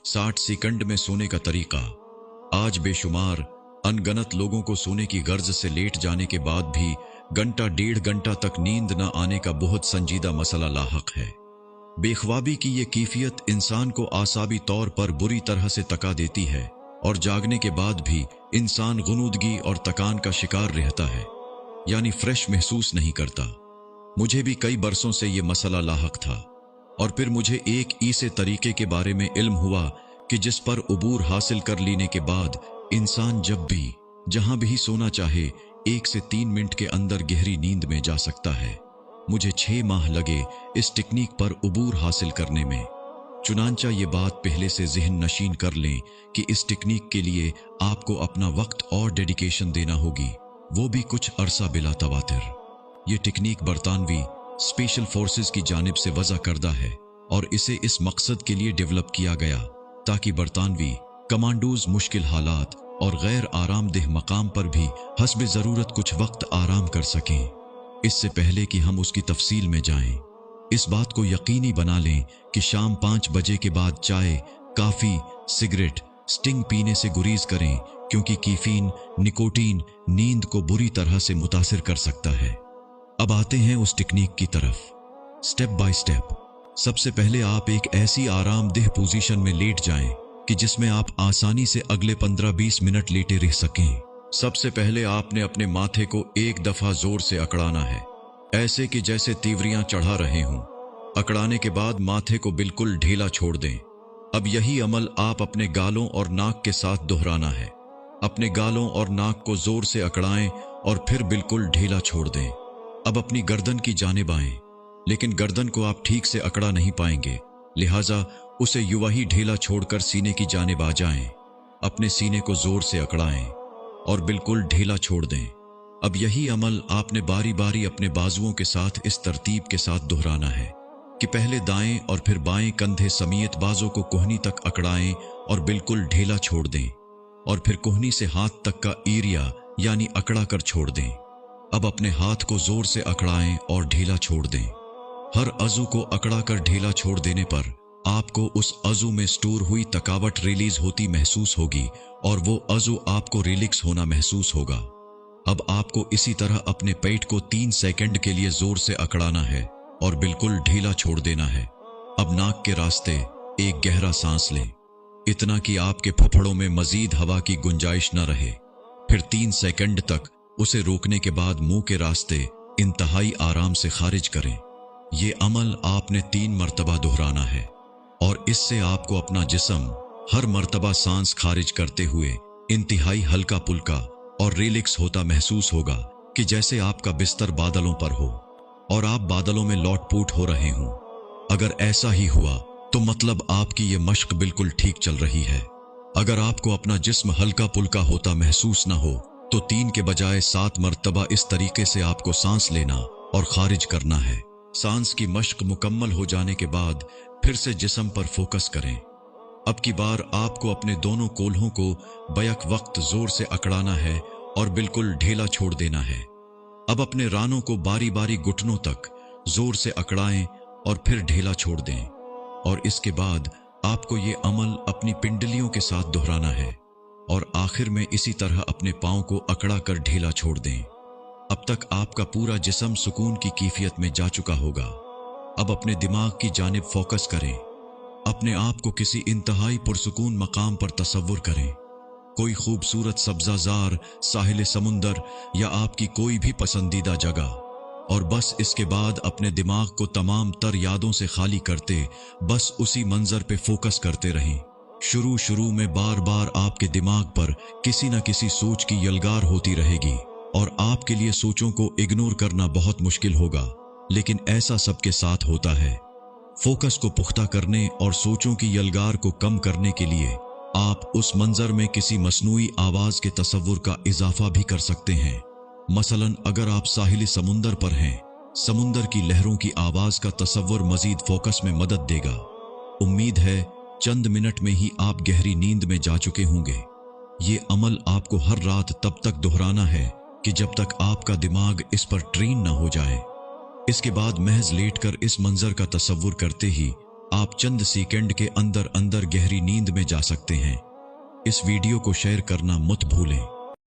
60 second में सोने का तरीका। आज बेशुमार अनगनत लोगों को सोने की गर्ज से लेट जाने के बाद भी घंटा डेढ़ घंटा तक नींद न आने का बहुत संजीदा मसला लाहक है। बेख्वाबी की ये कैफियत इंसान को आसाबी तौर पर बुरी तरह से तका देती है और जागने के बाद भी इंसान गुनूदगी और तकान का शिकार रहता है, यानी फ्रेश महसूस नहीं करता। मुझे भी कई बरसों से ये मसला लाहक था और फिर मुझे एक ऐसे तरीके के बारे में इल्म हुआ कि जिस पर उबूर हासिल कर लेने के बाद इंसान जब भी जहां भी सोना चाहे 1 से 3 मिनट के अंदर गहरी नींद में जा सकता है। मुझे 6 माह लगे इस टेक्निक पर उबूर हासिल करने में। चुनांचा ये बात पहले से ज़हन नशीन कर लें कि इस टेक्निक के लिए आपको अपना वक्त और डेडिकेशन देना होगी, वो भी कुछ अरसा बिला तवातिर। ये टेक्निक बरतानवी स्पेशल फोर्सेस की जानिब से वज़ा करदा है और इसे इस मकसद के लिए डेवलप किया गया ताकि बरतानवी कमांडोज मुश्किल हालात और गैर आरामदेह मकाम पर भी हस्ब ज़रूरत कुछ वक्त आराम कर सकें। इससे पहले कि हम उसकी तफसील में जाएं, इस बात को यकीनी बना लें कि शाम 5 बजे के बाद चाय, काफ़ी, सिगरेट, स्टिंग पीने से गुरीज करें, क्योंकि कैफीन, निकोटीन नींद को बुरी तरह से मुतासिर कर सकता है। अब आते हैं उस टेक्निक की तरफ, स्टेप बाय स्टेप। सबसे पहले आप एक ऐसी आरामदेह पोजीशन में लेट जाएं कि जिसमें आप आसानी से अगले 15-20 मिनट लेटे रह सकें। सबसे पहले आपने अपने माथे को एक दफा जोर से अकड़ाना है, ऐसे कि जैसे तीवरियां चढ़ा रहे हों। अकड़ाने के बाद माथे को बिल्कुल ढीला छोड़ दें। अब यही अमल आप अपने गालों और नाक के साथ दोहराना है। अपने गालों और नाक को जोर से अकड़ाएं और फिर बिल्कुल ढीला छोड़ दें। अब अपनी गर्दन की जानिब आएं, लेकिन गर्दन को आप ठीक से अकड़ा नहीं पाएंगे, लिहाजा उसे यूं ही ढीला छोड़कर सीने की जानिब आ जाएं। अपने सीने को जोर से अकड़ाएं और बिल्कुल ढीला छोड़ दें। अब यही अमल आपने बारी बारी अपने बाजुओं के साथ इस तरतीब के साथ दोहराना है कि पहले दाएं और फिर बाएं कंधे समेत बाजों को कोहनी तक अकड़ाएं और बिल्कुल ढीला छोड़ दें, और फिर कोहनी से हाथ तक का एरिया यानी अकड़ा कर छोड़ दें। अब अपने हाथ को जोर से अकड़ाएं और ढीला छोड़ दें। हर अज़ू को अकड़ा कर ढीला छोड़ देने पर आपको उस अज़ू में स्टोर हुई थकावट रिलीज होती महसूस होगी और वो अज़ू आपको रिलैक्स होना महसूस होगा। अब आपको इसी तरह अपने पेट को 3 सेकंड के लिए जोर से अकड़ाना है और बिल्कुल ढीला छोड़ देना है। अब नाक के रास्ते एक गहरा सांस लें, इतना कि आपके फेफड़ों में मजीद हवा की गुंजाइश न रहे। फिर 3 सेकंड तक उसे रोकने के बाद मुंह के रास्ते इंतहाई आराम से खारिज करें। ये अमल आपने 3 मरतबा दोहराना है और इससे आपको अपना जिस्म हर मर्तबा सांस खारिज करते हुए इंतहाई हल्का पुल्का और रिलैक्स होता महसूस होगा कि जैसे आपका बिस्तर बादलों पर हो और आप बादलों में लौट-पोट हो रहे हों। अगर ऐसा ही हुआ तो मतलब आपकी ये मश्क बिल्कुल ठीक चल रही है। अगर आपको अपना जिस्म हल्का पुल्का होता महसूस न हो तो 3 के बजाय 7 मर्तबा इस तरीके से आपको सांस लेना और खारिज करना है। सांस की मश्क मुकम्मल हो जाने के बाद फिर से जिस्म पर फोकस करें। अब की बार आपको अपने दोनों कोल्हों को बैक वक्त जोर से अकड़ाना है और बिल्कुल ढीला छोड़ देना है। अब अपने रानों को बारी बारी घुटनों तक जोर से अकड़ाएं और फिर ढीला छोड़ दें, और इसके बाद आपको ये अमल अपनी पिंडलियों के साथ दोहराना है और आखिर में इसी तरह अपने पांव को अकड़ा कर ढीला छोड़ दें। अब तक आपका पूरा जिस्म सुकून की कैफियत में जा चुका होगा। अब अपने दिमाग की जानिब फोकस करें। अपने आप को किसी इंतहाई पुरसुकून मकाम पर तसव्वुर करें, कोई खूबसूरत सब्जाजार, साहिल समुंदर या आपकी कोई भी पसंदीदा जगह, और बस इसके बाद अपने दिमाग को तमाम तर यादों से खाली करते बस उसी मंजर पे फोकस करते रहें। शुरू में बार बार आपके दिमाग पर किसी न किसी सोच की यलगार होती रहेगी और आपके लिए सोचों को इग्नोर करना बहुत मुश्किल होगा, लेकिन ऐसा सबके साथ होता है। फोकस को पुख्ता करने और सोचों की यलगार को कम करने के लिए आप उस मंजर में किसी मसनूई आवाज के तसव्वुर का इजाफा भी कर सकते हैं। मसलन अगर आप साहिल समुंदर पर हैं, समुंदर की लहरों की आवाज का तसव्वुर मजीद फोकस में मदद देगा। उम्मीद है चंद मिनट में ही आप गहरी नींद में जा चुके होंगे। ये अमल आपको हर रात तब तक दोहराना है कि जब तक आपका दिमाग इस पर ट्रेन न हो जाए। इसके बाद महज लेटकर इस मंजर का तसव्वुर करते ही आप चंद सेकंड के अंदर अंदर गहरी नींद में जा सकते हैं। इस वीडियो को शेयर करना मत भूलें।